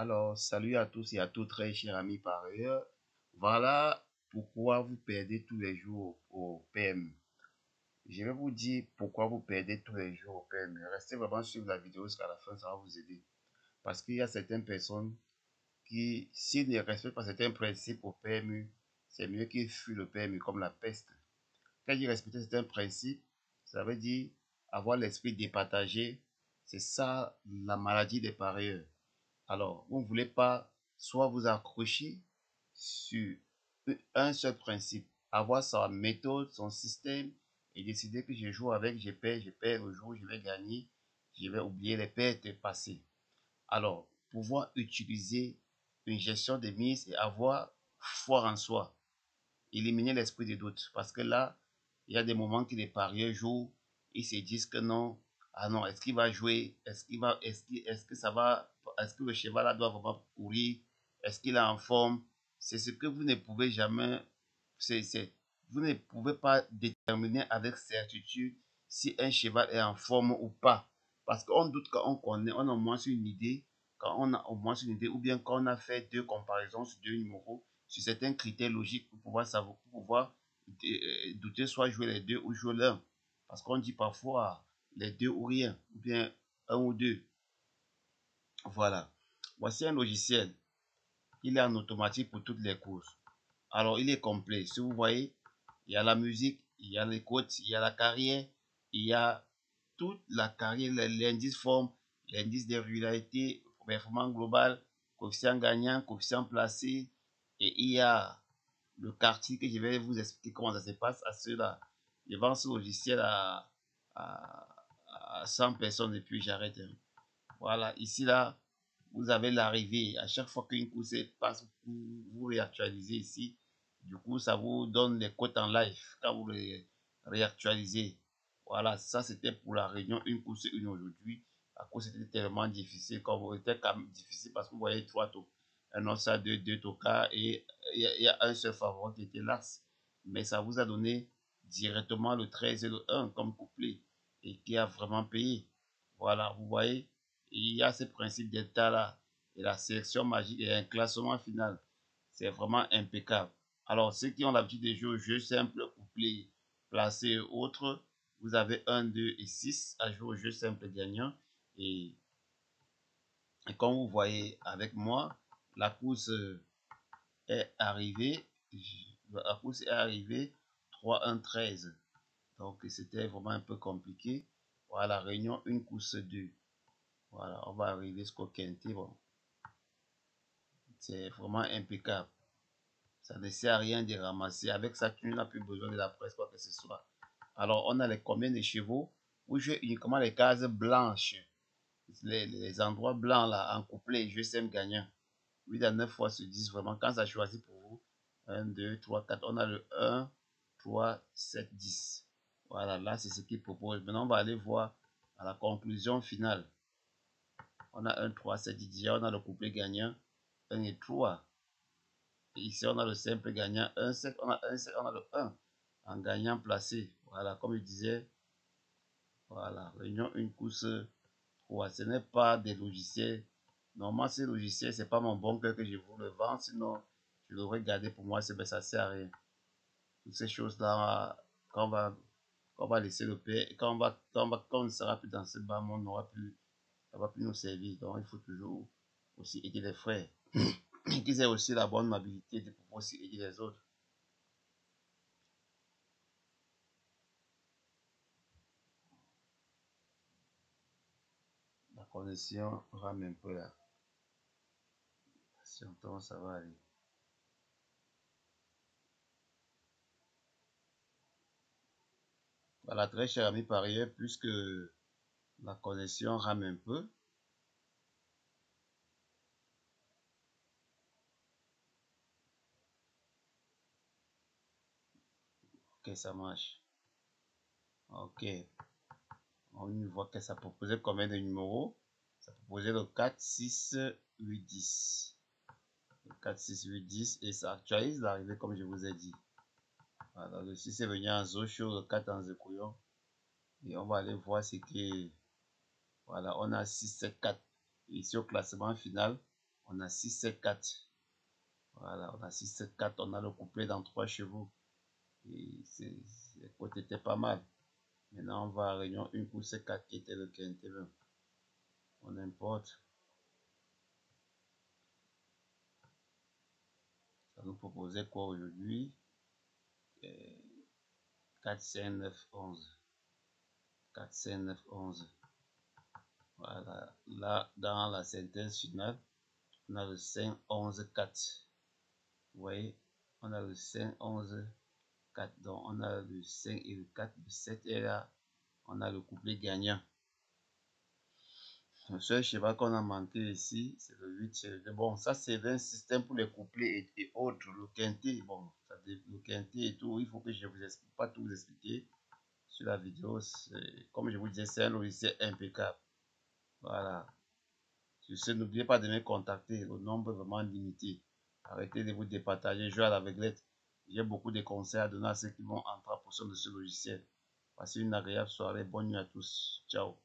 Alors, salut à tous et à toutes, très chers amis parieurs. Voilà pourquoi vous perdez tous les jours au PMU. Je vais vous dire pourquoi vous perdez tous les jours au PMU. Restez vraiment sur la vidéo jusqu'à la fin, ça va vous aider. Parce qu'il y a certaines personnes qui, s'ils ne respectent pas certains principes au PMU, c'est mieux qu'ils fuient le PMU comme la peste. Quand je dis respecter certains principes, ça veut dire avoir l'esprit départagé. C'est ça la maladie des parieurs. Alors, vous ne voulez pas soit vous accrocher sur un seul principe, avoir sa méthode, son système et décider que je joue avec, je perds le jour où je vais gagner, je vais oublier les pertes passées. Alors, pouvoir utiliser une gestion des mises et avoir foi en soi, éliminer l'esprit de doute. Parce que là, il y a des moments que les parieurs jouent, ils se disent que non, ah non, est-ce qu'il va jouer, est-ce que ça va, est-ce que le cheval là doit vraiment courir, est-ce qu'il est en forme. C'est ce que vous ne pouvez jamais, vous ne pouvez pas déterminer avec certitude si un cheval est en forme ou pas. Parce qu'on doute quand on connaît, on a au moins une idée, quand on a au moins une idée, ou bien quand on a fait deux comparaisons sur deux numéros, sur certains critères logiques pour pouvoir savoir, pour pouvoir douter, soit jouer les deux ou jouer l'un. Parce qu'on dit parfois les deux ou rien, ou bien un ou deux. Voilà. Voici un logiciel. Il est en automatique pour toutes les courses. Alors, il est complet. Si vous voyez, il y a la musique, il y a les cotes, il y a la carrière, il y a toute la carrière, l'indice forme, l'indice de régularité, performance globale, coefficient gagnant, coefficient placé, et il y a le quartier que je vais vous expliquer comment ça se passe à ceux-là. Je vends ce logiciel à, à 100 personnes et puis j'arrête. Voilà, ici là, vous avez l'arrivée. À chaque fois qu'une course passe, vous réactualisez ici. Du coup, ça vous donne les cotes en live quand vous les réactualisez. Voilà, ça c'était pour la réunion une course une aujourd'hui. La course était tellement difficile, comme était quand même difficile parce que vous voyez trois tours. Un autre ça deux tocards et il y a un seul favori qui était l'As. Mais ça vous a donné directement le 13 et le 1 comme couplet et qui a vraiment payé. Voilà, vous voyez, il y a ce principe d'état là et la sélection magique et un classement final. C'est vraiment impeccable. Alors, ceux qui ont l'habitude de jouer au jeu simple, couplet, placé et autres, vous avez 1, 2 et 6 à jouer au jeu simple gagnant. Et, et comme vous voyez avec moi, la course est arrivée. La course est arrivée 3-1-13. Donc, c'était vraiment un peu compliqué. Voilà, réunion, une course 2. Voilà, on va arriver jusqu'au quintet. Bon, c'est vraiment impeccable. Ça ne sert à rien de ramasser. Avec ça, tu n'as plus besoin de la presse, quoi que ce soit. Alors, on a les combien de chevaux. Vous jouez uniquement les cases blanches. Les endroits blancs là, en couplet, je sème gagnant. 8 à 9 fois se 10 vraiment. Quand ça choisit pour vous, 1, 2, 3, 4. On a le 1, 3, 7, 10. Voilà, là, c'est ce qu'il propose. Maintenant, on va aller voir à la conclusion finale. On a 1, 3, 7, 10. Déjà, on a le couplet gagnant. 1 et 3. Et ici, on a le simple gagnant 1, 7, on a 1, 7, on a le 1 en gagnant placé. Voilà, comme je disais, voilà, réunion, une course 3. Ce n'est pas des logiciels. Normalement, ces logiciels, ce n'est pas mon bon cœur que je vous le vends, sinon je l'aurais gardé pour moi, ben, ça ne sert à rien. Toutes ces choses-là, quand on va laisser le père, quand on ne sera plus dans ce bas monde, ça va plus nous servir. Donc, il faut toujours aussi aider les frères. Qu'ils aient aussi la bonne mobilité de pouvoir aussi aider les autres. La connexion rame un peu là. Si on tombe, ça va aller. Voilà, très cher ami parieur, puisque la connexion rame un peu. Ok, ça marche. Ok. On voit que ça proposait combien de numéros? Ça proposait le 4, 6, 8, 10. Le 4, 6, 8, 10. Et ça actualise l'arrivée comme je vous ai dit. Voilà, le 6 est venu en Zocho, le 4 en Zekouyon. Et on va aller voir ce qui est. Voilà, on a 6, 7, 4. Ici au classement final, On a 6-7-4. Voilà, on a 6-7-4. On a le couplet dans 3 chevaux. Et les côtes étaient pas mal. Maintenant, on va à Réunion 1 pour C4 qui était le quintet. On importe. Ça nous proposait quoi aujourd'hui? 4, 5, 9, 11. 4, 5, 9, 11. Voilà. Là, dans la synthèse finale, on a le 5, 11, 4. Vous voyez, on a le 5, 11, 4. Donc, on a le 5 et le 4. Le 7 est là. On a le couplet gagnant. Le seul cheval qu'on a manqué ici, c'est le 8, c'est le 2. Bon, ça, c'est un système pour les couplets et autres. Le quintet, bon, le quintet et tout, il faut que je vous explique, pas tout vous expliquer sur la vidéo. Comme je vous disais, c'est un logiciel impeccable. Voilà. Sur ce, n'oubliez pas de me contacter. Le nombre est vraiment limité. Arrêtez de vous départager, jouez à l'aveuglette. J'ai beaucoup de conseils à donner à ceux qui vont entrer en possession de ce logiciel. Passez une agréable soirée. Bonne nuit à tous. Ciao.